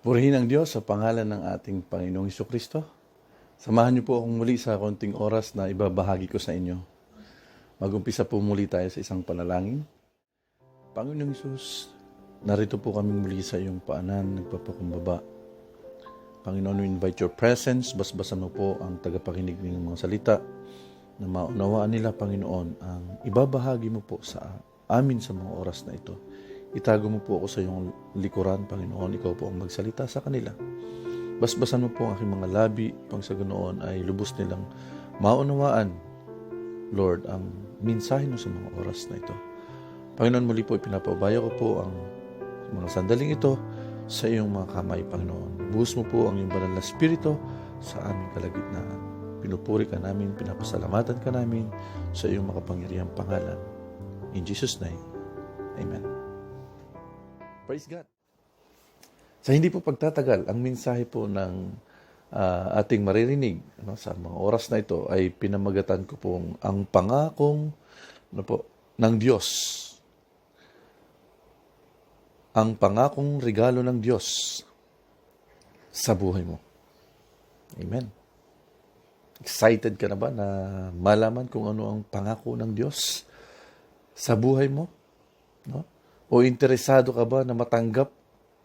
Purihin ang Diyos sa pangalan ng ating Panginoong Hesukristo. Samahan niyo po akong muli sa konting oras na ibabahagi ko sa inyo. Mag-umpisa po muli tayo sa isang panalangin. Panginoong Hesus, narito po kami muli sa iyong paanan, nagpapakumbaba. Panginoon, we invite your presence. Basbasan mo po ang tagapakinig ng mga salita na maunawaan nila, Panginoon, ang ibabahagi mo po sa amin sa mga oras na ito. Itago mo po ako sa iyong likuran, Panginoon. Ikaw po ang magsalita sa kanila. Basbasan mo po ang aking mga labi, pang sa ganoon ay lubos nilang maunawaan, Lord, ang mensahe mo sa mga oras na ito. Panginoon, muli po ipinapaubaya ko po ang mga sandaling ito sa iyong mga kamay, Panginoon. Buhos mo po ang iyong banal na spirito sa aming kalagitnaan. Pinupuri ka namin, pinapasalamatan ka namin sa iyong makapangyarihang pangalan. In Jesus' name, Amen. Praise God. Sa hindi po pagtatagal, ang mensahe po ng ating maririnig sa mga oras na ito ay pinamagatan ko pong ang pangakong ng Diyos. Ang pangakong regalo ng Diyos sa buhay mo. Amen. Excited ka na ba na malaman kung ano ang pangako ng Diyos sa buhay mo? No? O interesado ka ba na matanggap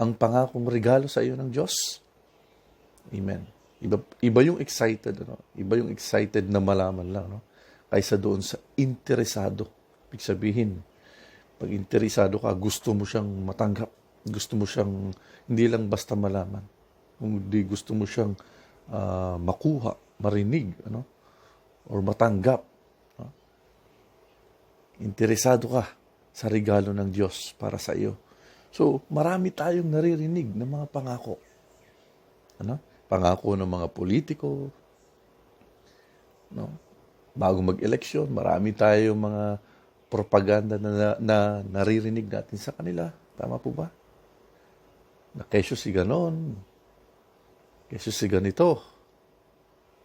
ang pangakong regalo sa iyo ng Diyos? Amen. Iba yung excited, Iba yung excited na malaman lang, kaysa doon sa interesado. Ibig sabihin, pag interesado ka, gusto mo siyang matanggap. Gusto mo siyang hindi lang basta malaman. Kundi gusto mo siyang makuha, marinig, or matanggap. Interesado ka sa regalo ng Diyos para sa iyo. So, marami tayong naririnig ng mga pangako. Pangako ng mga politiko. Bago mag-eleksyon, marami tayong mga propaganda na naririnig natin sa kanila. Tama po ba? Na kesyo si ganon, kesyo si ganito,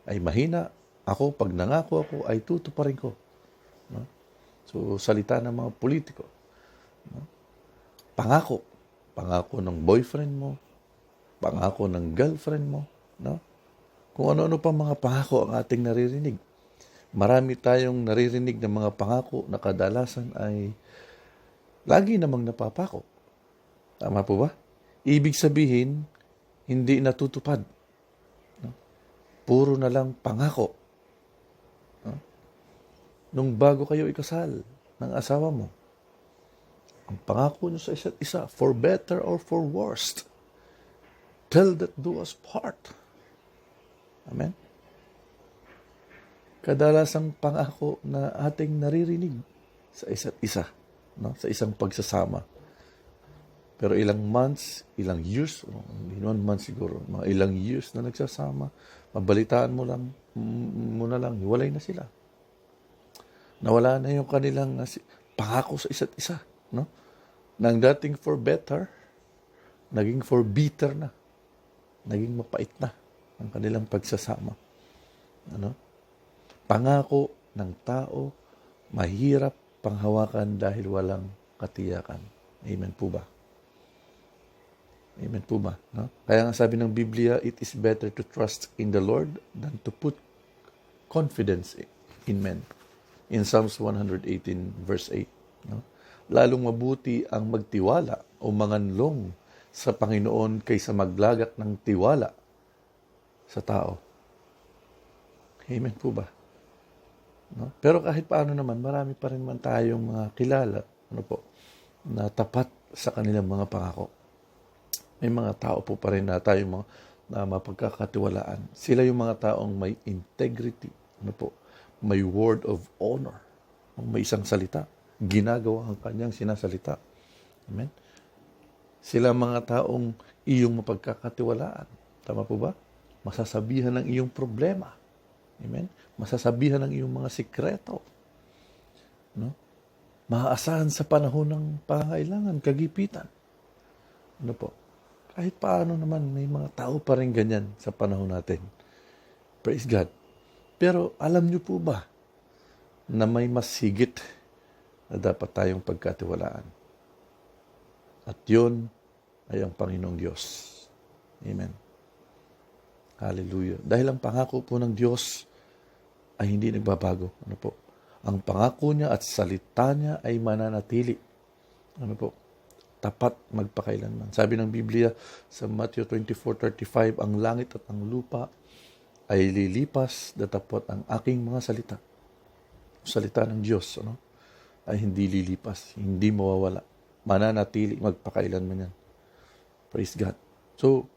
ay mahina. Ako, pag nangako ako, ay tutuparin ko. So, salita ng mga politiko. Pangako ng boyfriend mo, pangako ng girlfriend mo, kung ano-ano pa mga pangako ang ating naririnig. Marami tayong naririnig ng mga pangako na kadalasan ay lagi namang napapako. Tama po ba? Ibig sabihin, hindi natutupad. Puro na lang pangako. Nung bago kayo ikasal ng asawa mo, ang pangako nyo sa isa't isa, for better or for worst, till that do us part. Amen? Kadalasang pangako na ating naririnig sa isa't isa, sa isang pagsasama. Pero ilang months, ilang years, hindi naman months siguro, mga ilang years na nagsasama, mabalitaan mo na lang, hiwalay na sila. Nawala na yung kanilang pangako sa isa't isa. Nang dating for better, naging for bitter na. Naging mapait na ang kanilang pagsasama. Pangako ng tao, mahirap panghawakan dahil walang katiyakan. Amen po ba? Amen po ba? Kaya nga sabi ng Biblia, it is better to trust in the Lord than to put confidence in men. In Psalms 118 verse 8. Lalong mabuti ang magtiwala o manganlong sa Panginoon kaysa maglagak ng tiwala sa tao. Amen po ba? Pero kahit paano naman, marami pa rin man tayong mga kilala na tapat sa kanilang mga pangako. May mga tao po pa rin na tayong na mapagkakatiwalaan. Sila yung mga taong may integrity. May word of honor. May isang salita. Ginagawa ang kanyang sinasalita. Amen? Sila mga taong iyong mapagkakatiwalaan. Tama po ba? Masasabihan ng iyong problema. Amen? Masasabihan ng iyong mga sikreto. Maaasahan sa panahon ng pangailangan, kagipitan. Kahit paano naman, may mga tao pa rin ganyan sa panahon natin. Praise God. Pero alam niyo po ba na may mas higit na dapat tayong pagkatiwalaan? At yun ay ang Panginoong Diyos. Amen. Hallelujah. Dahil ang pangako po ng Diyos ay hindi nagbabago. Ano po? Ang pangako niya at salita niya ay mananatili. Ano po? Tapat magpakailanman. Sabi ng Biblia sa Matthew 24:35, ang langit at ang lupa ay lilipas, datapot ang aking mga salita. Salita ng Diyos, ano? Ay hindi lilipas, hindi mawawala. Mananatili magpakailanman yan. Praise God. So,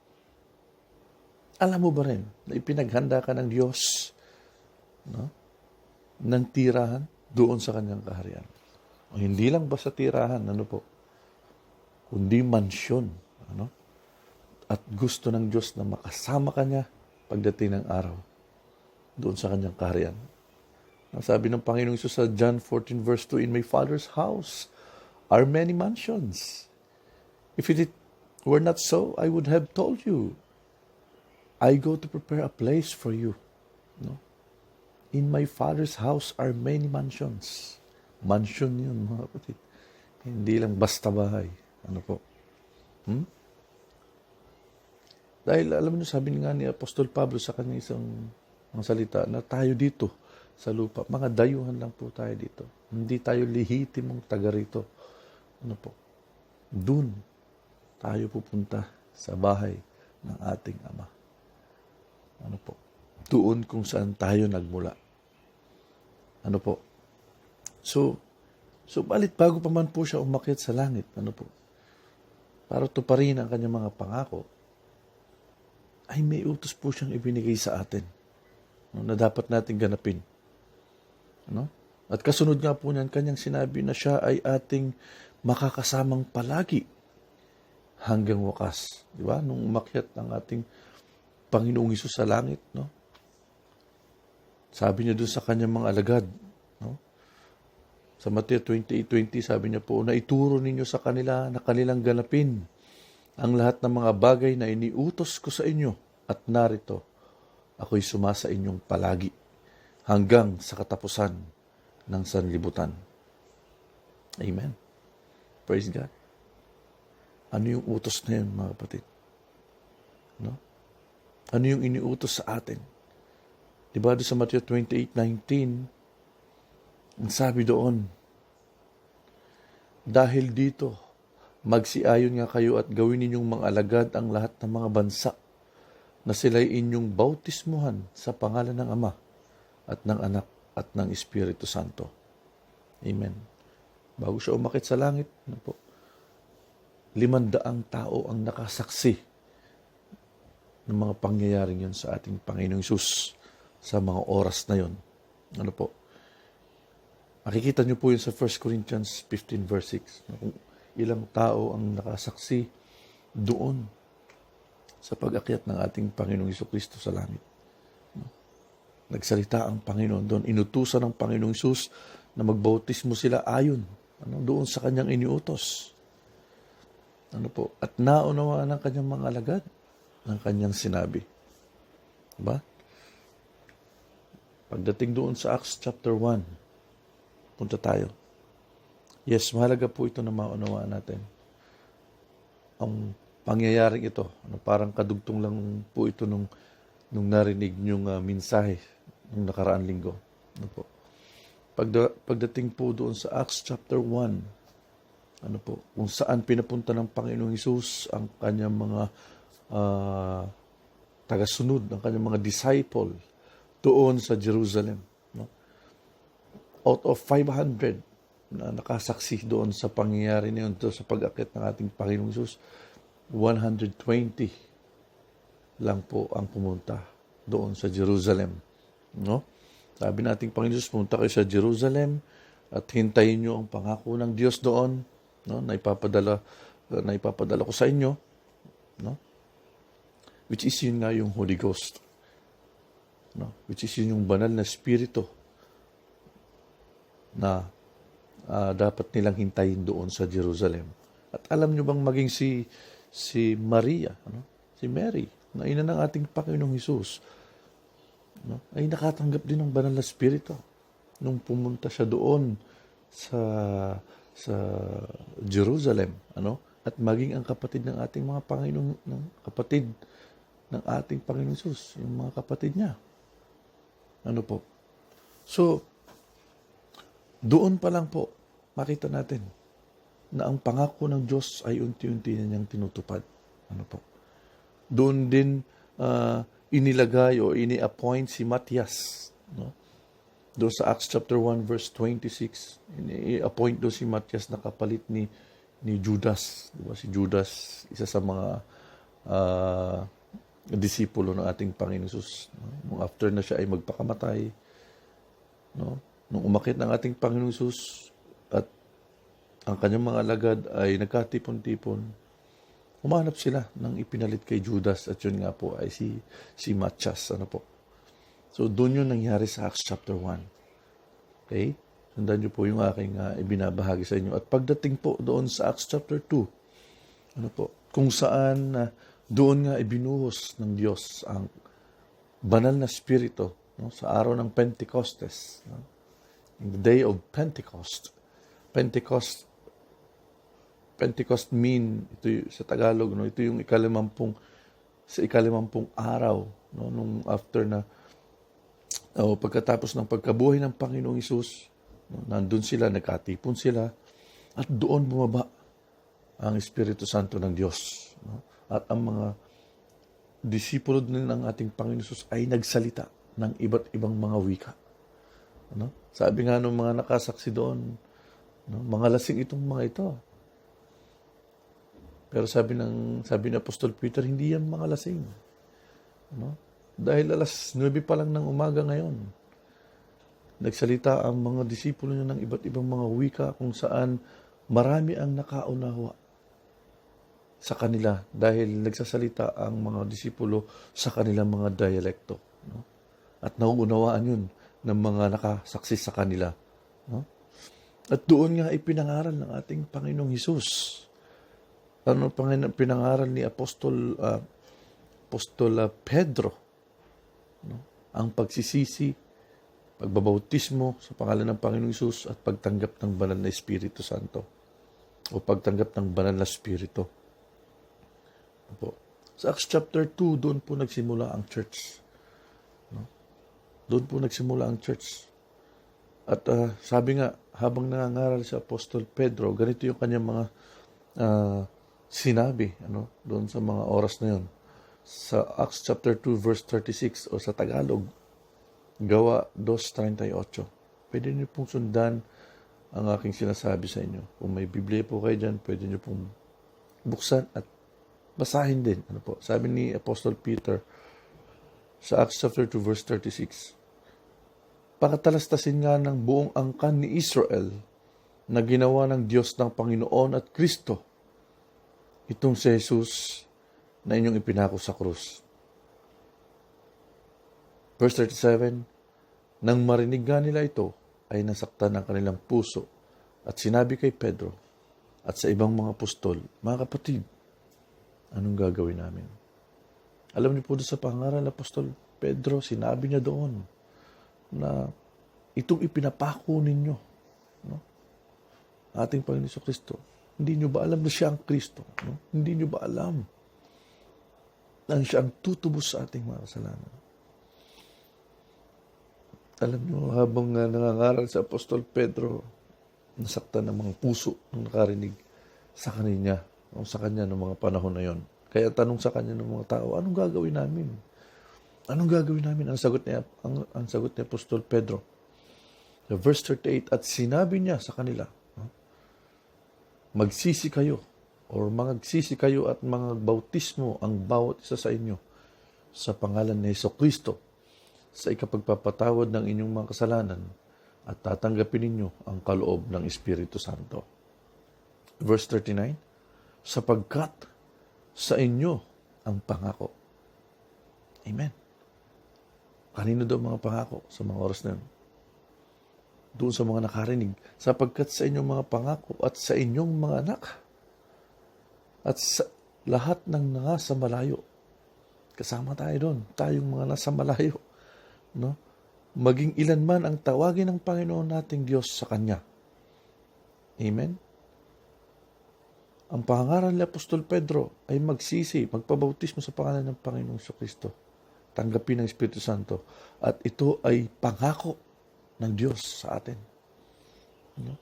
alam mo ba rin na ipinaghanda ka ng Diyos, no, ng tirahan doon sa kanyang kaharian? O hindi lang basta tirahan, ano po, kundi mansyon. Ano? At gusto ng Diyos na makasama ka niya pagdating ng araw doon sa kanyang kaharian. Ang sabi ng Panginoong Hesus sa John 14 verse 2, in my Father's house are many mansions. If it were not so, I would have told you. I go to prepare a place for you. No? In my Father's house are many mansions. Mansion yun, mga kapatid. Hindi lang basta bahay. Ano po? Dahil alam niyo, sabi nga ni Apostol Pablo sa kanyang isang mga salita, na tayo dito sa lupa, mga dayuhan lang po tayo dito. Hindi tayo lehitimong taga rito. Ano po? Doon tayo pupunta sa bahay ng ating Ama. Ano po? Doon kung saan tayo nagmula. Ano po? So balit bago pa man po siya umakyat sa langit, ano po? Para tuparin ang kanyang mga pangako, ay may utos po siyang ibinigay sa atin, no, na dapat nating ganapin. Ano? At kasunod nga po niyan, kanyang sinabi na siya ay ating makakasamang palagi hanggang wakas. Di ba? Nung umakyat ang ating Panginoong Hesus sa langit, no? Sabi niya doon sa kanyang mga alagad, no? Sa Matthew 28:20, sabi niya po, na ituro ninyo sa kanila na kanilang ganapin ang lahat ng mga bagay na iniutos ko sa inyo, at narito, ako'y sumasa inyong palagi hanggang sa katapusan ng sanlibutan. Amen. Praise God. Ano yung utos na yun, mga kapatid? No? Ano yung iniutos sa atin? Diba doon sa Matthew 28:19, ang sabi doon, dahil dito, magsiayon nga kayo at gawin ninyong mga alagad ang lahat ng mga bansa na sila'y inyong bautismuhan sa pangalan ng Ama at ng Anak at ng Espiritu Santo. Amen. Bago siya umakit sa langit, ano po, 500 tao ang nakasaksi ng mga pangyayaring yun sa ating Panginoong Hesus sa mga oras na yun. Ano po? Makikita niyo po yun sa 1 Corinthians 15 verse 6. Kung ilang tao ang nakasaksi doon sa pag-akyat ng ating Panginoong Hesukristo sa langit. Nagsalita ang Panginoon doon. Inutusan ng Panginoong Hesus na magbautismo sila ayon doon sa kanyang iniutos. Ano po? At naunawaan ng kanyang mga alagad ng kanyang sinabi. Diba? Pagdating doon sa Acts chapter 1, punta tayo. Yes, mahalaga po ito na maunawaan natin. Ang pangyayaring ito, parang kadugtong lang po ito nung narinig niyong mensahe nung nakaraan linggo. Ano po? Pagdating po doon sa Acts chapter 1, ano po, kung saan pinapunta ng Panginoong Hesus ang kanyang mga tagasunod, ang kanyang mga disciple doon sa Jerusalem. No? Out of 500 na nakasaksi doon sa pangyayari na yun, sa pag-akit ng ating Panginoong Hesus, 120 lang po ang pumunta doon sa Jerusalem. No? Sabi nating Panginoon Hesus, pumunta kayo sa Jerusalem at hintayin nyo ang pangako ng Diyos doon, no? na ipapadala ko sa inyo, no? Which is yun nga yung Holy Ghost, no? Which is yun yung banal na Espiritu na dapat nilang hintayin doon sa Jerusalem. At alam nyo bang maging si Maria, si Mary, na ina ng ating Panginoong Hesus, no? ay nakatanggap din ng banal na Espiritu nung pumunta siya doon sa Jerusalem, at maging ang kapatid ng ating mga Panginoon, ng kapatid ng ating Panginoon Hesus, yung mga kapatid niya. Ano po? So, doon pa lang po, makita natin na ang pangako ng Diyos ay unti-unti na niyang tinutupad. Ano po? Doon din inilagay o ini-appoint si Matias. No? Doon sa Acts chapter 1 verse 26, ini-appoint doon si Matias na kapalit ni Judas. Diba? Si Judas, isa sa mga disipulo ng ating Panginoon Hesus. No? After na siya ay magpakamatay, no? Nung umakit ng ating Panginoon Hesus at ang kanyang mga alagad ay nagkatipon-tipon, humanap sila ng ipinalit kay Judas at yun nga po ay si Matias. Ano po? So, doon yun nangyari sa Acts chapter 1. Okay? Sundan nyo po yung aking ibinabahagi sa inyo. At pagdating po doon sa Acts chapter 2, ano po? Kung saan doon nga ibinuhos ng Diyos ang banal na spirito, no? Sa araw ng Pentecostes. No? In the day of Pentecost. Pentecost mean, ito sa Tagalog, no? Ito yung sa ikalimampung araw, no? Nung after na, pagkatapos ng pagkabuhay ng Panginoong Hesus, no? Nandun sila, nagkatipon sila, at doon bumaba ang Espiritu Santo ng Diyos. No? At ang mga disipulo din ng ating Panginoong Hesus ay nagsalita ng iba't ibang mga wika. Ano? Sabi nga ng mga nakasaksi doon, no? Mga lasing itong mga ito. Pero sabi ni Apostol Peter, hindi yan mga lasing. Ano? Dahil alas 9 pa lang ng umaga ngayon, nagsalita ang mga disipulo niya ng iba't ibang mga wika kung saan marami ang nakaunawa sa kanila dahil nagsasalita ang mga disipulo sa kanilang mga dialekto. No? At nauunawaan yun ng mga nakasaksi sa kanila. No? At doon nga ipinangaral ng ating Panginoong Hesus. Ano pinangaral ni Apostol Pedro? No? Ang pagsisisi, pagbabautismo sa pangalan ng Panginoong Hesus at pagtanggap ng banal na Espiritu Santo o pagtanggap ng banal na Espiritu. Po. Sa Acts chapter 2, doon po nagsimula ang church. No? Doon po nagsimula ang church. At sabi nga, habang nangangaral si Apostol Pedro, ganito yung kanyang mga sinabi doon sa mga oras na yun. Sa Acts chapter 2 verse 36 o sa Tagalog, Gawa 2:38. Pwede niyo pong sundan ang aking sinasabi sa inyo. Kung may Biblia po kayo dyan, pwede niyo pong buksan at basahin din. Ano po? Sabi ni Apostle Peter sa Acts chapter 2 verse 36, pakatalastasin nga ng buong angkan ni Israel na ginawa ng Diyos ng Panginoon at Kristo itong si Jesus na inyong ipinako sa krus. Verse 37, nang marinig nga nila ito, ay nasaktan ang kanilang puso at sinabi kay Pedro at sa ibang mga apostol, mga kapatid, anong gagawin namin? Alam niyo po doon sa pangaral ng Apostol Pedro, sinabi niya doon na itong ipinapako ninyo, no? Ating Panginoon Jesucristo, hindi niyo ba alam na siya ang Kristo? No? Hindi niyo ba alam na siya ang tutubos sa ating mga kasalanan? Alam niyo, habang nangangaral sa Apostol Pedro, nasaktan ng mga puso nung nakarinig sa kanya, sa kanya ng mga panahon na yon. Kaya tanong sa kanya ng mga tao, anong gagawin namin? Anong gagawin namin? Ang sagot ni Apostol Pedro. Verse 38, at sinabi niya sa kanila, magsisi kayo at magbautismo ang bawat isa sa inyo sa pangalan ni Jesucristo sa ikapagpapatawad ng inyong mga kasalanan at tatanggapin ninyo ang kaloob ng Espiritu Santo. Verse 39, sapagkat sa inyo ang pangako. Amen. Kanino daw mga pangako sa mga oras na yun? Doon sa mga nakarinig, sapagkat sa inyong mga pangako at sa inyong mga anak at sa lahat ng nasa malayo. Kasama tayo doon, tayong mga nasa malayo. No? Maging ilan man ang tawagin ng Panginoon nating Diyos sa Kanya. Amen? Ang pangangaral ni Apostol Pedro ay magsisi, magpabautismo sa pangalan ng Panginoong Kristo. Tanggapin ng Espiritu Santo. At ito ay pangako ng Diyos sa atin. No?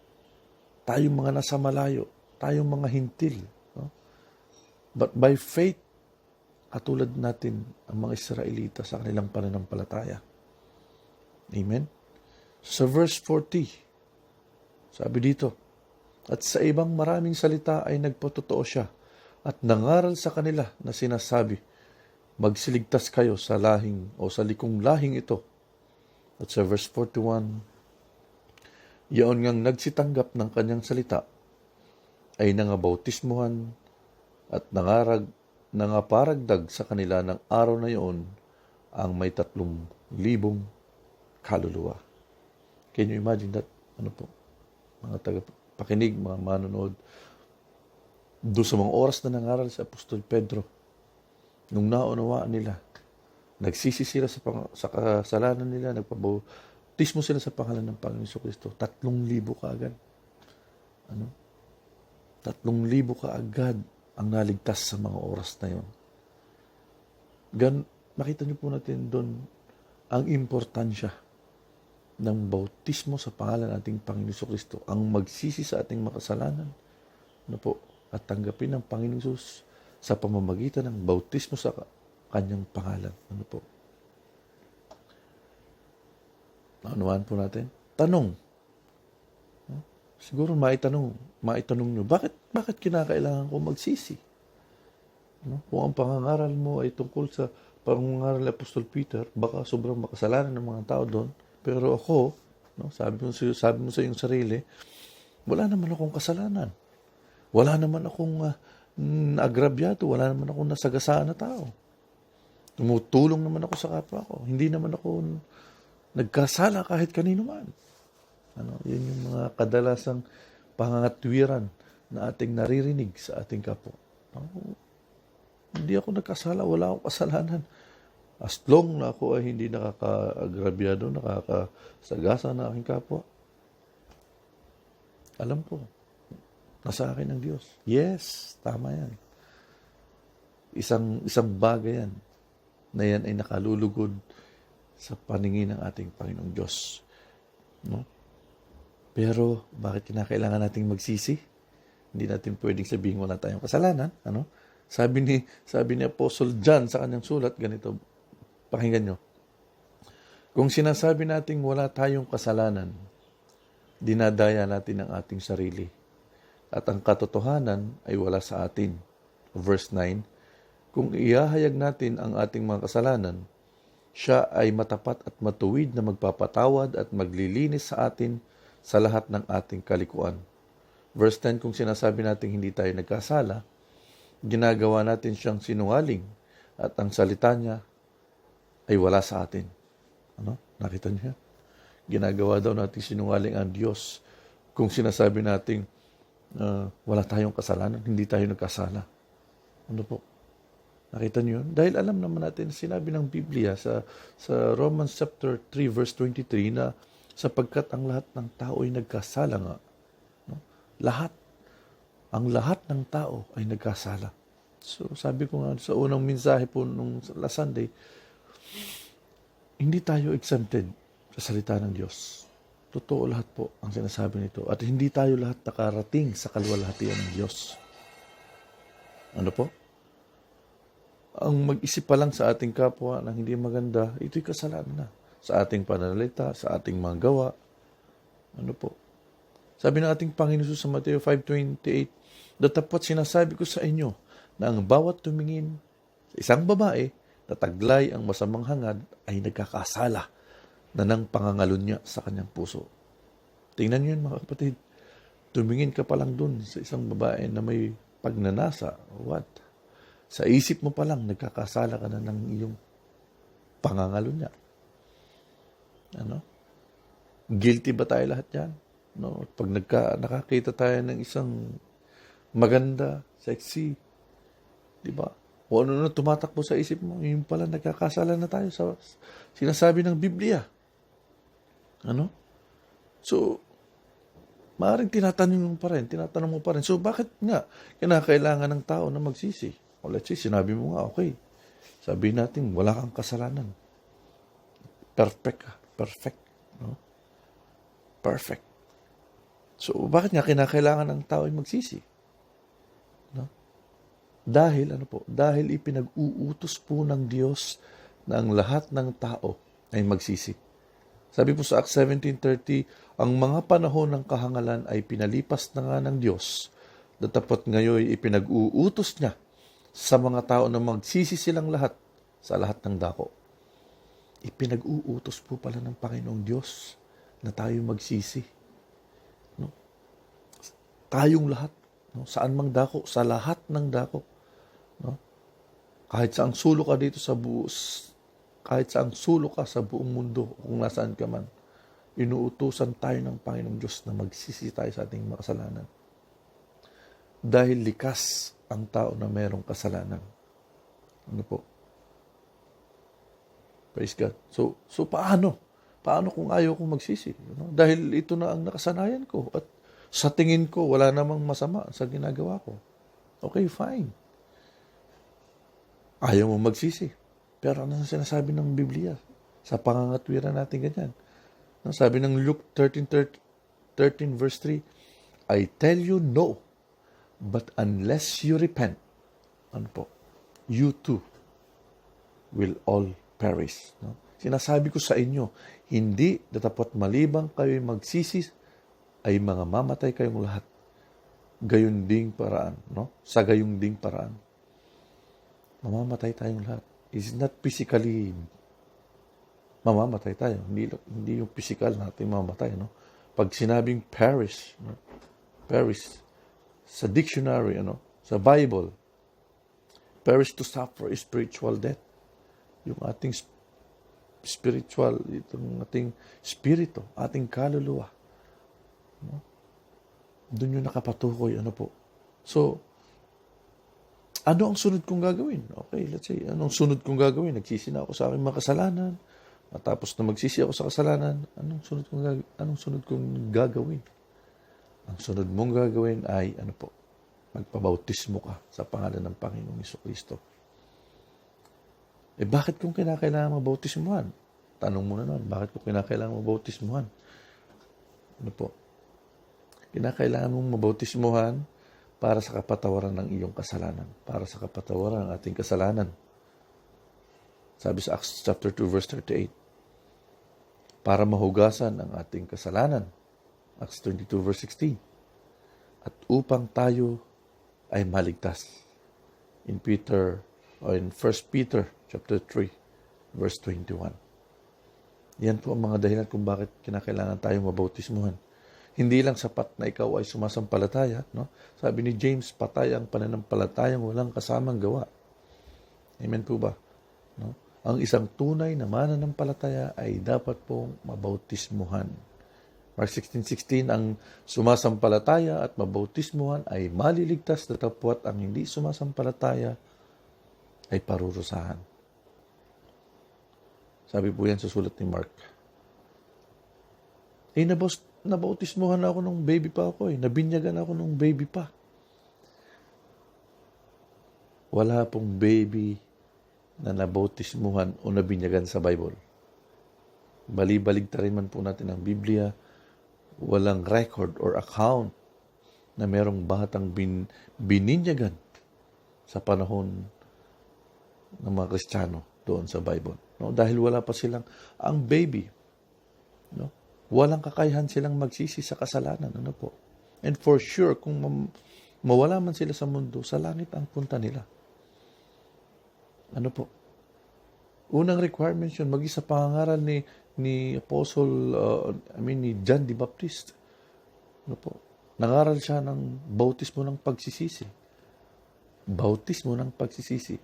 Tayong mga nasa malayo, tayong mga hintil. No? But by faith, katulad natin ang mga Israelita sa kanilang pananampalataya. Amen? Sa verse 40, sabi dito, at sa ibang maraming salita ay nagpatotoo siya at nangaral sa kanila na sinasabi, magsiligtas kayo sa lahing o sa likong lahing ito. At sa verse 41, yaon ngang nagsitanggap ng kanyang salita ay nangabautismuhan at nangaparagdag sa kanila ng araw na iyon ang may 3,000 kaluluwa. Can you imagine that? Ano po? Mga tagapakinig, mga manonood. Doon sa mga oras na nangaral sa Apostol Pedro, nung naunawaan nila, nagsisi sila sa kasalanan nila, nagpabautismo sila sa pangalan ng Panginoon Kristo. 3,000 kaagad. Ano? 3,000 kaagad ang naligtas sa mga oras na yon. Makita niyo po natin doon ang importansya ng bautismo sa pangalan ng ating Panginoon Kristo, ang magsisi sa ating makasalanan, ano po, at tanggapin ng Panginoon Jesus sa pamamagitan ng bautismo sa kanyang pangalan. Ano po? Naunawaan po natin. Tanong. Siguro maitanong nyo, bakit kinakailangan ko magsisi? Kung ang pangangaral mo ay tungkol sa pangangaral ni Apostol Peter, baka sobrang makasalanan ng mga tao doon. Pero ako, sabi mo sa iyong sarili, wala naman akong kasalanan. Wala naman akong naagrabyado. Wala naman akong nasagasaan na tao. Tumutulong naman ako sa kapwa ko. Hindi naman ako nagkasala kahit kanino man. Yan yung mga kadalasang pangangatwiran na ating naririnig sa ating kapwa. Hindi ako nagkasala. Wala akong kasalanan. As long na ako ay hindi nakaka-agrabyado, nakakasagasa na aking kapwa, alam ko, nasa akin ang Diyos. Yes, tama yan. Isang bagay yan, na yan ay nakalulugod sa paningin ng ating Panginoong Diyos. No? Pero, bakit kinakailangan nating magsisi? Hindi natin pwedeng sabihin wala tayong kasalanan. Sabi ni Apostle John sa kanyang sulat, ganito, pakinggan nyo. Kung sinasabi nating wala tayong kasalanan, dinadaya natin ang ating sarili. At ang katotohanan ay wala sa atin. Verse 9, kung iahayag natin ang ating mga kasalanan, siya ay matapat at matuwid na magpapatawad at maglilinis sa atin sa lahat ng ating kalikuan. Verse 10, kung sinasabi natin hindi tayo nagkasala, ginagawa natin siyang sinungaling at ang salita niya ay wala sa atin. Nakita niyo? Ginagawa daw natin sinungaling ang Diyos kung sinasabi natin wala tayong kasalanan, hindi tayo nagkasala. Ano po? Nakita niyo yun? Dahil alam naman natin, sinabi ng Biblia sa Romans chapter 3 verse 23 na sapagkat ang lahat ng tao ay nagkasala nga. Ang lahat ng tao ay nagkasala. So sabi ko nga sa unang mensahe po nung last Sunday, hindi tayo exempted sa salita ng Diyos. Totoo lahat po ang sinasabi nito. At hindi tayo lahat nakarating sa kaluwalhatian ng Diyos. Ano po? Ang mag-isip pa lang sa ating kapwa na hindi maganda, ito'y kasalanan na. Sa ating pananalita, sa ating mga gawa. Ano po? Sabi ng ating Panginoon sa Mateo 5:28, datapot sinasabi ko sa inyo na ang bawat tumingin sa isang babae na taglay ang masamang hangad ay nagkakasala na ng pangangalun niya sa kanyang puso. Tingnan niyo yun mga kapatid. Tumingin ka pa lang dun sa isang babae na may pagnanasa. What? Sa isip mo pa lang, nagkakasala ka na ng iyong pangangalun niya. Guilty ba tayo lahat yan? Pag nakakita tayo ng isang maganda, sexy, di ba? O ano na tumatakbo sa isip mo, yun pala nagkakasala na tayo sa sinasabi ng Biblia. So, Maaaring tinatanong mo pa rin. So, bakit nga kinakailangan ng tao na magsisi? O let's say, sinabi mo nga, okay. Sabihin natin, wala kang kasalanan. Perfect ka. Perfect. No? Perfect. So, bakit nga kinakailangan ng tao ay magsisi? No? Dahil, Dahil ipinag-uutos po ng Diyos na ang lahat ng tao ay magsisi. Sabi po sa Acts 17:30, ang mga panahon ng kahangalan ay pinalipas na nga ng Diyos. Datapot ngayon ipinag-uutos niya sa mga tao na magsisi silang lahat sa lahat ng dako. Ipinag-uutos po pala ng Panginoong Diyos na tayo magsisi. No? Tayong lahat. No? Saan mang dako? Sa lahat ng dako. No? Kahit saang sulok ka dito sa kahit saang sulok ka sa buong mundo, kung nasaan ka man, inuutusan tayo ng Panginoong Diyos na magsisi tayo sa ating mga kasalanan. Dahil likas ang tao na mayroong kasalanan. Ano po? Praise God. So paano? Paano kung ayaw kong magsisi? Dahil ito na ang nakasanayan ko. At sa tingin ko, wala namang masama sa ginagawa ko. Okay, fine. Ayaw mo magsisi. Pero ano ang sinasabi ng Biblia? Sa pangangatwiran natin ganyan. Sabi ng Luke 13 verse 3, I tell you no, but unless you repent, you too will all perish. No? Sinasabi ko sa inyo, hindi datapot malibang kayo magsisi, ay mga mamatay kayong lahat. Gayon ding paraan. No? Sa gayong ding paraan. Mamamatay tayong lahat. It's not physically mamamatay tayo. Hindi yung physical natin mamamatay. No? Pag sinabing perish, no? Perish, sa dictionary, sa Bible, perish to suffer is spiritual death. Yung ating spiritual, itong ating spirito, ating kaluluwa. No? Doon yung nakapatukoy, So, ano ang sunod kong gagawin? Okay, let's say, anong sunod kong gagawin? Nagsisi na ako sa aking mga kasalanan. Matapos na magsisi ako sa kasalanan, anong sunod kong gagawin? Ang sunod mong gagawin ay, magpabautismo ka sa pangalan ng Panginoong Jesucristo. Bakit kung kinakailangan mabautismuhan? Tanong mo na naman, bakit kung kinakailangan mabautismuhan? Kinakailangan mong mabautismuhan para sa kapatawaran ng iyong kasalanan. Para sa kapatawaran ng ating kasalanan. Sabi sa Acts chapter 2 verse 38. Para mahugasan ang ating kasalanan. Acts 22 verse 16. At upang tayo ay maligtas. In 1 Peter chapter 3 verse 21. Yan po ang mga dahilan kung bakit kinakailangan tayong mabautismuhan. Hindi lang sapat na ikaw ay sumasampalataya, no? Sabi ni James, patay ang pananampalatayang walang kasamang gawa. Amen po ba? No? Ang isang tunay na mananampalataya ay dapat pong mabautismuhan. Mark 16:16, ang sumasampalataya at mabautismuhan ay maliligtas, datapwat ang hindi sumasampalataya ay parurusahan. Sabi po yan sa sulat ni Mark. Nabautismuhan ako nung baby pa ako Nabinyagan ako nung baby pa. Wala pong baby na nabautismuhan o nabinyagan sa Bible. Bali-baligtarin man po natin ang Biblia, walang record or account na merong batang bininyagan sa panahon ng mga Kristiyano doon sa Bible. No? Dahil wala pa silang, ang baby, no? Walang kakayahan silang magsisi sa kasalanan. And for sure, kung mawala man sila sa mundo, sa langit ang punta nila. Unang requirements yun, mag-isa pangangaral ni ni John the Baptist. Nangaral siya ng bautismo ng pagsisisi. Bautismo ng pagsisisi.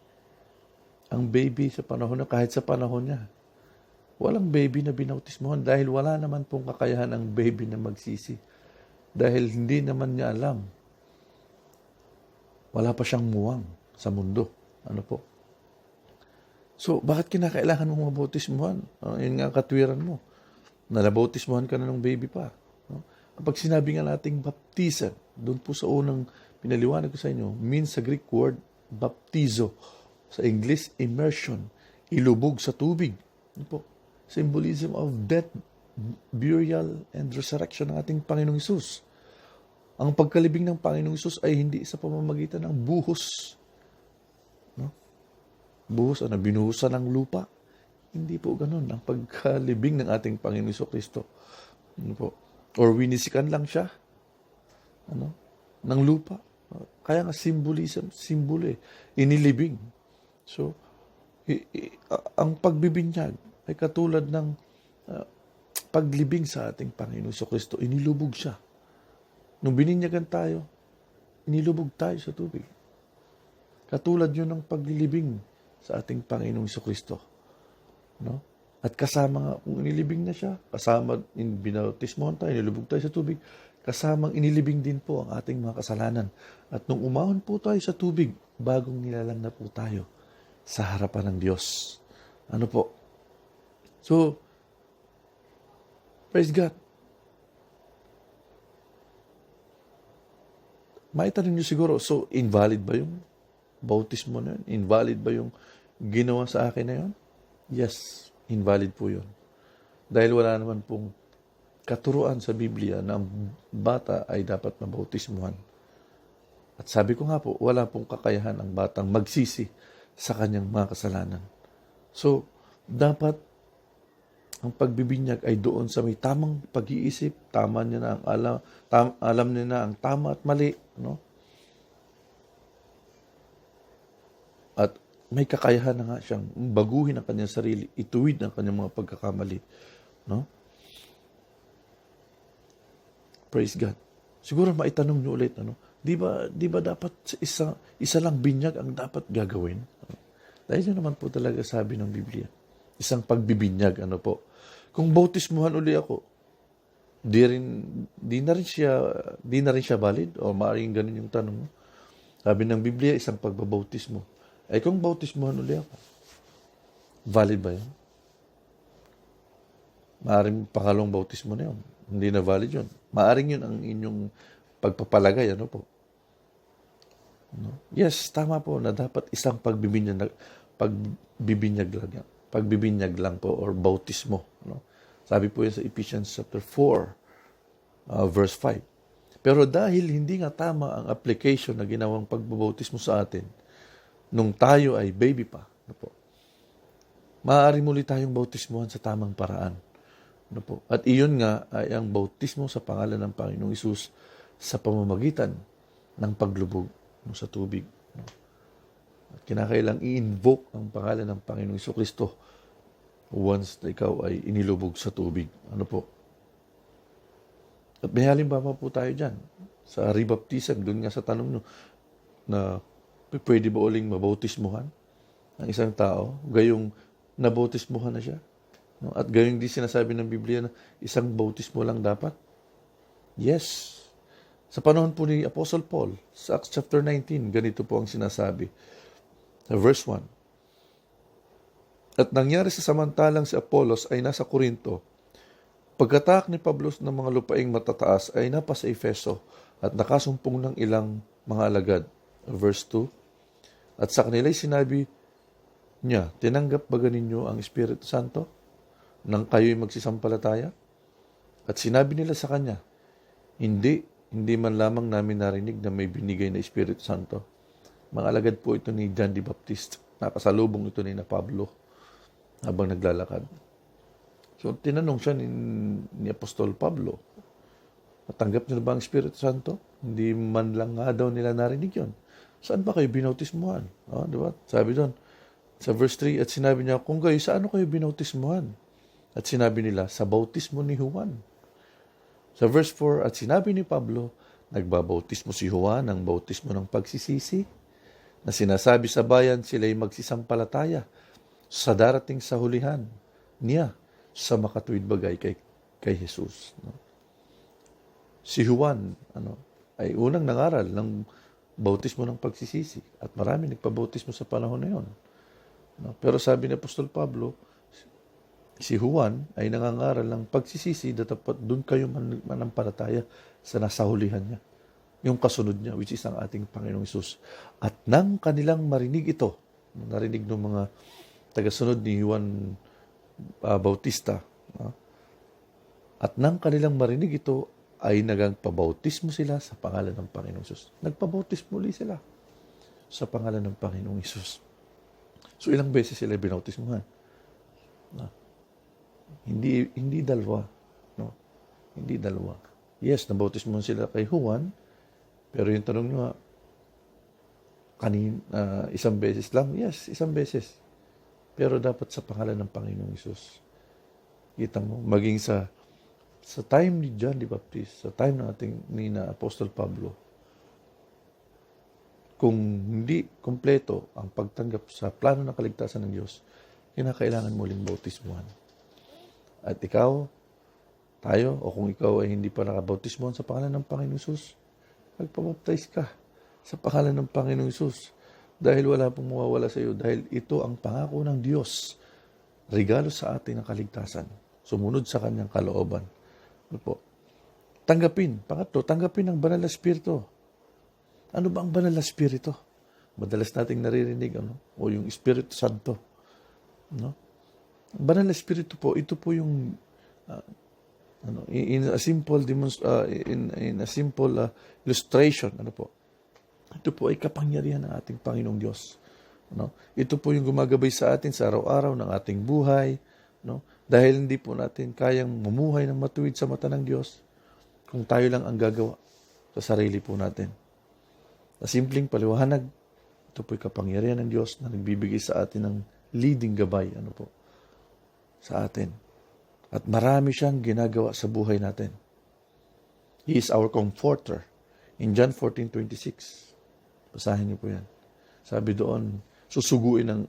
Ang baby sa panahon kahit sa panahon niya, walang baby na binautismohan dahil wala naman pong kakayahan ang baby na magsisi. Dahil hindi naman niya alam. Wala pa siyang muwang sa mundo. So, bakit kinakailangan mong mabautismuhan? Yun nga ang katwiran mo. Nalabautismuhan ka na ng baby pa. Kapag sinabi nga nating baptisan, doon po sa unang pinaliwanag ko sa inyo, means sa Greek word, baptizo. Sa English, immersion. Ilubog sa tubig. Ano po? Symbolism of death, burial, and resurrection ng ating Panginoong Hesus. Ang pagkalibing ng Panginoong Hesus ay hindi sa pamamagitan ng buhos. No? Buhos, binuhusan ng lupa. Hindi po ganun. Ang pagkalibing ng ating Panginoong Jesucristo. Ano po? Or winisikan lang siya. Ng lupa. Kaya nga simbolo inilibing. So, ang pagbibinyag ay katulad ng paglibing sa ating Panginoong Jesucristo. Inilubog siya. Nung bininyagan tayo, inilubog tayo sa tubig. Katulad yun ng paglilibing sa ating Panginoong Jesucristo. No? At kasama nga, kung inilibing na siya, kasama binautismohan tayo, inilubog tayo sa tubig, kasamang inilibing din po ang ating mga kasalanan. At nung umahon po tayo sa tubig, bagong nilalang na po tayo sa harapan ng Diyos. Ano po? So, praise God. Maitanong nyo siguro, so invalid ba yung bautismo na yun? Invalid ba yung ginawa sa akin na yun? Yes, invalid po yun. Dahil wala naman pong katuruan sa Biblia na ang bata ay dapat mabautismuhan. At sabi ko nga po, wala pong kakayahan ang batang magsisi sa kanyang mga kasalanan. So, dapat ang pagbibinyag ay doon sa may tamang pag-iisip, tama niya na ang alam niya na ang tama at mali, no? At may kakayahan na nga siyang baguhin ang kanyang sarili, ituwid ang kanyang mga pagkakamali, no? Praise God. Siguro maitanong niyo ulit, Di ba dapat isa lang binyag ang dapat gagawin? Dahil yun naman po talaga sabi ng Biblia. Isang pagbibinyag, po. Kung bautismuhan uli ako, di na rin siya valid o maaaring ganun yung tanong mo. Sabi ng Biblia, isang pagbabautismo. Ay kung bautismuhan uli ako, valid ba yun? Maaaring pangalawang bautismo na yun. Hindi na valid yun. Maaaring yun ang inyong pagpapalagay, po. No? Yes, tama po na dapat isang pagbibinyag lang po or bautismo. No? Sabi po yan sa Ephesians chapter 4, verse 5. Pero dahil hindi nga tama ang application na ginawang pagbabautismo sa atin, nung tayo ay baby pa, po, maaari muli tayong bautismuhan sa tamang paraan. Po. At iyon nga ay ang bautismo sa pangalan ng Panginoong Hesus sa pamamagitan ng paglubog sa tubig. At kinakailang i-invoke ang pangalan ng Panginoong Jesucristo once na ikaw ay inilubog sa tubig. Po? At may halimbawa po tayo dyan. Sa rebaptisan, doon nga sa tanong nyo, na pwede ba uling mabautismuhan ang isang tao? Gayong nabautismuhan na siya. No? At gayong di sinasabi ng Biblia na isang bautismo lang dapat? Yes. Sa panahon po ni Apostle Paul, sa Acts chapter 19, ganito po ang sinasabi. Verse 1. At nangyari sa samantalang si Apollos ay nasa Corinto, pagkatak ni Pablo ng mga lupaing matataas ay napa sa Efeso at nakasumpong ng ilang mga alagad. Verse 2. At sa kanila'y sinabi niya, tinanggap ba ninyo ang Espiritu Santo nang kayo'y magsisampalataya? At sinabi nila sa kanya, hindi man lamang namin narinig na may binigay na Espiritu Santo. Mga alagad po ito ni John the Baptist. Nakasalubong ito ni Pablo habang naglalakad. So, tinanong siya ni Apostol Pablo, natanggap niyo ba ang Espiritu Santo? Hindi man lang nga daw nila narinig yun. Saan ba kayo binautismuhan? Diba? Sabi doon, sa verse 3, at sinabi niya, kung kayo, saan kayo binautismuhan? At sinabi nila, sa bautismo ni Juan. Sa verse 4, at sinabi ni Pablo, nagbabautismo si Juan ng bautismo ng pagsisisi, na sinasabi sa bayan sila'y magsisampalataya sa darating sa hulihan niya sa makatuwid bagay kay Jesus. No? Si Juan ay unang nangaral ng bautismo ng pagsisisi at marami nagpabautismo sa panahon na yon. No? Pero sabi ni Apostol Pablo, Si Juan ay nangangaral ng pagsisisi na dapat doon kayo manampalataya sa nasahulihan niya. Yung kasunod niya, which is ang ating Panginoong Hesus. At nang kanilang marinig ito, narinig ng mga tagasunod ni Juan Bautista, at nang kanilang marinig ito, ay nagpabautismo sila sa pangalan ng Panginoong Hesus. Nagpabautismo ulit sila sa pangalan ng Panginoong Hesus. So ilang beses sila binautismuhan? Hindi dalawa. No? Hindi dalawa. Yes, nabautismuhan sila kay Juan, pero yung tanong nyo, isang beses lang? Yes, isang beses. Pero dapat sa pangalan ng Panginoong Hesus. Kita mo, maging sa time ni John the Baptist, sa time ni Apostol Pablo, kung hindi kompleto ang pagtanggap sa plano ng kaligtasan ng Diyos, kinakailangan muling bautismuhan. At ikaw, tayo, o kung ikaw ay hindi pa nakabautismuhan sa pangalan ng Panginoong Hesus, magpabaptize ka sa pangalan ng Panginoong Hesus. Dahil wala pong mawawala sa iyo. Dahil ito ang pangako ng Diyos. Regalo sa atin ng kaligtasan. Sumunod sa kanyang kalooban. Ano po? Tanggapin. Pangatlo, tanggapin ang banal na Espiritu. Ano ba ang banal na Espiritu? Madalas nating naririnig, o yung Espiritu Santo. No? Ang banal na Espiritu po, ito po yung in a simple illustration, ito po ay kapangyarihan ng ating Panginoong Diyos. Ito po yung gumagabay sa atin sa araw-araw ng ating buhay, dahil hindi po natin kayang mumuhay ng matuwid sa mata ng Diyos kung tayo lang ang gagawa sa sarili po natin. Sa simpleng paliwanag, ito po ay kapangyarihan ng Diyos na nagbibigay sa atin ng leading gabay, sa atin. At marami siyang ginagawa sa buhay natin. He is our comforter. In John 14:26, basahin niyo po yan. Sabi doon, susuguin ng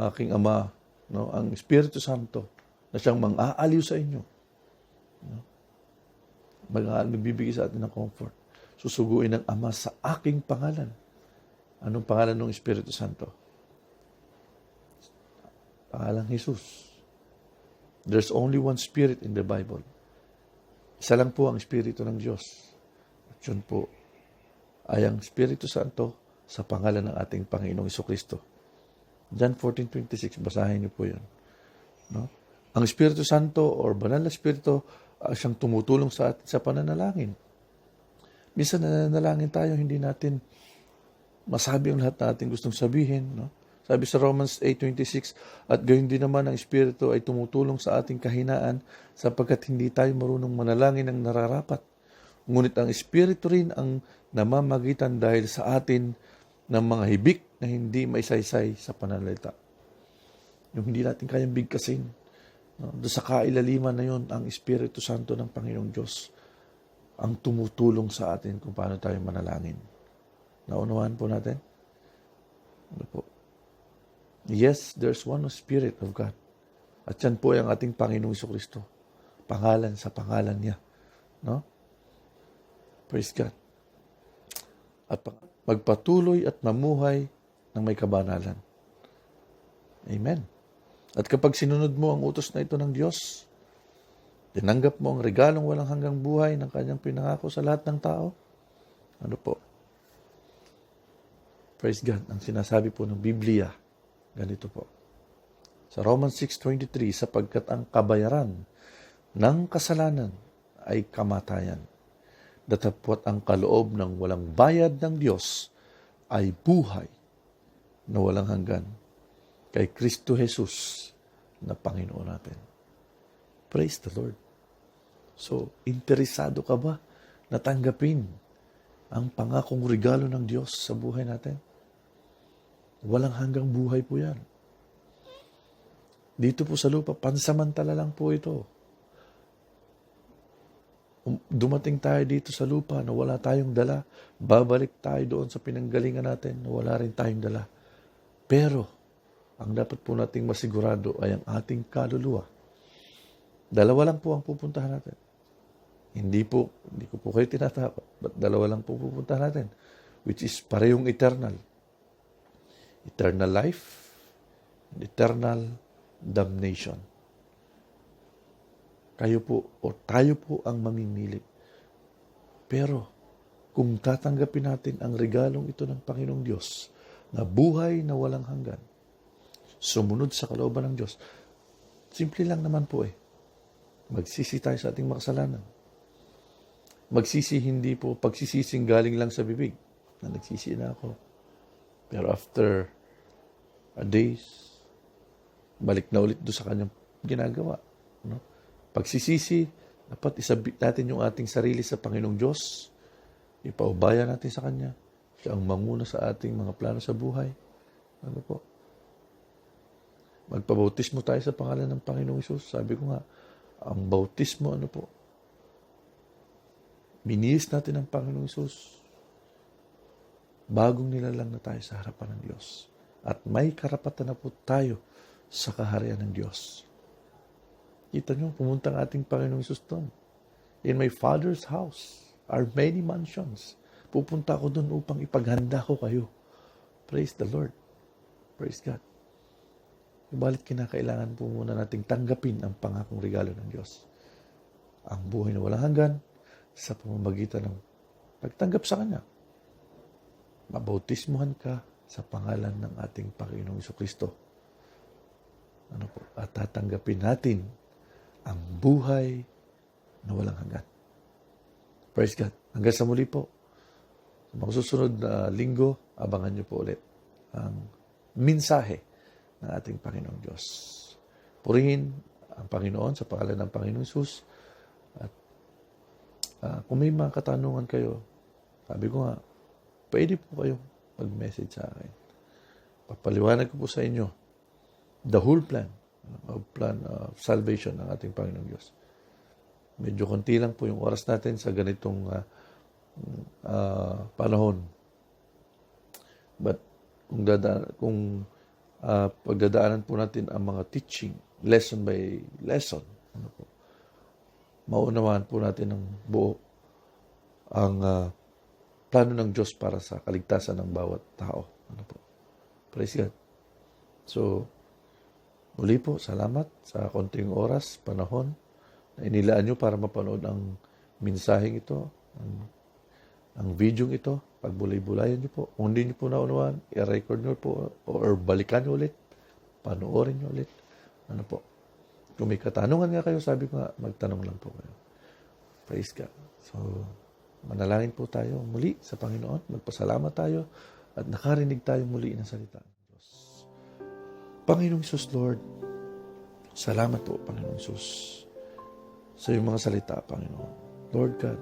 aking Ama, ang Espiritu Santo, na siyang mang-aaliw sa inyo. Magbibigay sa atin ng comfort. Susuguin ng Ama sa aking pangalan. Anong pangalan ng Espiritu Santo? Pangalang Jesus. There's only one Spirit in the Bible. Isa lang po ang Espiritu ng Diyos. At yun po ay ang Espiritu Santo sa pangalan ng ating Panginoong Jesucristo. John 14:26, basahin niyo po yun. Ang Espiritu Santo or Banal na Espiritu siyang tumutulong sa atin sa pananalangin. Minsan nananalangin tayo, hindi natin masabi ang lahat na ating gustong sabihin. Sabi sa Romans 8:26, at gayon din naman ang Espiritu ay tumutulong sa ating kahinaan sapagkat hindi tayo marunong manalangin ng nararapat. Ngunit ang Espiritu rin ang namamagitan dahil sa atin ng mga hibik na hindi maisaysay sa pananalita. Yung hindi natin kayang bigkasin. Doon sa kailaliman na yun, ang Espiritu Santo ng Panginoong Diyos ang tumutulong sa atin kung paano tayo manalangin. Naunawaan po natin? Ano po? Yes, there's one Spirit of God. At yan po ang ating Panginoong Jesucristo. Pangalan sa pangalan niya. Praise God. At magpatuloy at mamuhay ng may kabanalan. Amen. At kapag sinunod mo ang utos na ito ng Diyos, tinanggap mo ang regalong walang hanggang buhay ng kanyang pinangako sa lahat ng tao, ano po? Praise God. Ang sinasabi po ng Biblia, ganito po. Sa Romans 6:23, sapagkat ang kabayaran ng kasalanan ay kamatayan. Datapwat ang kaloob ng walang bayad ng Diyos ay buhay na walang hanggan kay Kristo Jesus na Panginoon natin. Praise the Lord. So, interesado ka ba na tanggapin ang pangakong regalo ng Diyos sa buhay natin? Walang hanggang buhay po yan. Dito po sa lupa, pansamantala lang po ito. Dumating tayo dito sa lupa na wala tayong dala. Babalik tayo doon sa pinanggalingan natin na wala rin tayong dala. Pero, ang dapat po nating masigurado ay ang ating kaluluwa. Dalawa lang po ang pupuntahan natin. Hindi ko po kayo tinatakot. But dalawa lang po pupuntahan natin. Which is parehong eternal. Eternal life and eternal damnation. kayo po o tayo po ang mamimili. Pero kung tatanggapin natin ang regalong ito ng Panginoong Diyos na buhay na walang hanggan, sumunod sa kalooban ng Diyos, simple lang naman po magsisi tayo sa ating makasalanan. Magsisi hindi po pagsisising galing lang sa bibig na nagsisi na ako. Pero after a days, balik na ulit doon sa kanyang ginagawa. No? Pagsisisi, dapat isabit natin yung ating sarili sa Panginoong Diyos. Ipaubaya natin sa Kanya. Siya ang manguna sa ating mga plano sa buhay. Ano po? Magpabautismo tayo sa pangalan ng Panginoong Hesus. Sabi ko nga, ang bautismo, ano po? Biniis natin ang Panginoong Hesus. Bagong nilalang na tayo sa harapan ng Diyos. At may karapatan na po tayo sa kaharian ng Diyos. Kita nyo, pumunta ang ating Panginoong Hesus doon. In my Father's house are many mansions. Pupunta ako doon upang ipaghanda ko kayo. Praise the Lord. Praise God. Ibalit kinakailangan po muna nating tanggapin ang pangakong regalo ng Diyos. Ang buhay na walang hanggan sa pamamagitan ng pagtanggap sa Kanya. Mabautismuhan ka sa pangalan ng ating Panginoong Jesucristo. Ano po? At tatanggapin natin ang buhay na walang hanggan. Praise God. Hanggang sa muli po. Sa mga susunod na linggo, abangan niyo po ulit ang mensahe ng ating Panginoong Diyos. Purihin ang Panginoon sa pangalan ng Panginoong Hesus. At kung may mga katanungan kayo, sabi ko nga, pwede po kayong mag-message sa akin. Papaliwanag ko po sa inyo the whole plan of salvation ng ating Panginoong Diyos. Medyo konti lang po yung oras natin sa ganitong panahon. But kung pagdadaanan po natin ang mga teaching, lesson by lesson, ano po, maunawaan po natin ng buo ang plano ng Diyos para sa kaligtasan ng bawat tao. Ano po? Praise God. So, muli po, salamat sa konting oras, panahon na inilaan nyo para mapanood ang mensaheng ito, ang video ito. Pagbulay-bulayan nyo po. Kung hindi nyo po naunawaan, i-record nyo po or balikan nyo ulit, panoorin nyo ulit. Ano po? Kung may katanungan nga kayo, sabi ko nga, magtanong lang po kayo. Praise God. So, manalangin po tayo muli sa Panginoon. Magpasalamat tayo at nakarinig tayo muli ng salita ng Diyos. Panginoong Hesus, Lord, salamat po, Panginoong Hesus, sa iyong mga salita, Panginoon. Lord God,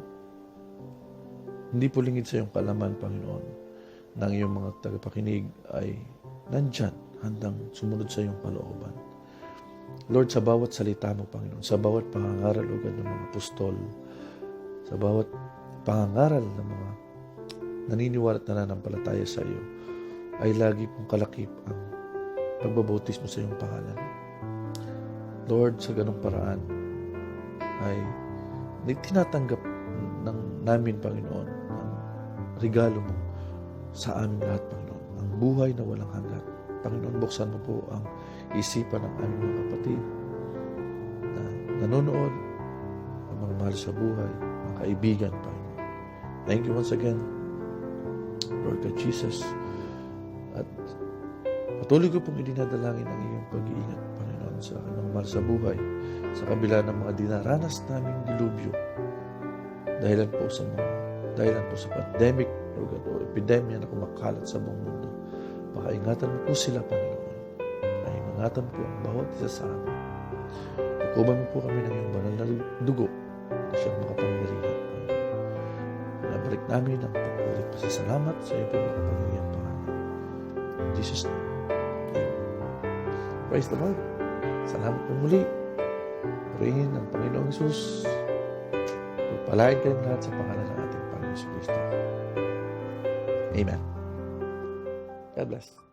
hindi po lingid sa iyong kalaman, Panginoon, ng iyong mga tagapakinig ay nandyan, handang sumunod sa iyong kalooban. Lord, sa bawat salita mo, Panginoon, sa bawat pangangaral, O God, ng mga apostol, sa bawat pangangaral ng mga naniniwala at nananampalataya sa iyo, ay lagi pong kalakip ang pagbabautismo sa iyong pangalan. Lord, sa ganong paraan ay tinatanggap namin, Panginoon, ang regalo mo sa aming lahat, Panginoon. Ang buhay na walang hanggan. Panginoon, buksan mo po ang isipan ng aming mga kapatid na nanonood, ang mga mahal sa buhay, mga kaibigan, Panginoon. Thank you once again, Lord God Jesus. At patuloy ko pong idinadalangin ang iyong pag-iingat, Panginoon, sa mga mahal sa buhay, sa kabila ng mga dinaranas naming dilubyo, dahilan po sa pandemic, Lord God, o epidemya na kumakalat sa buong mundo. Pakaingatan mo po sila, Panginoon. Pakaingatan po ang bawat isa sa amin. Tukuban mo po kami ng iyong banal na dugo na siyang makapangyarihan. Nabalik namin ang pag-ulit pasasalamat sa iyong makapangyarihan, Panginoon. In Jesus' name. Amen. Praise the Lord. Salamat po muli. Purihin ang Panginoong Hesus. Pagpalain kayong lahat sa pangalan ng ating Panginoong Jesucristo. Amen. God bless.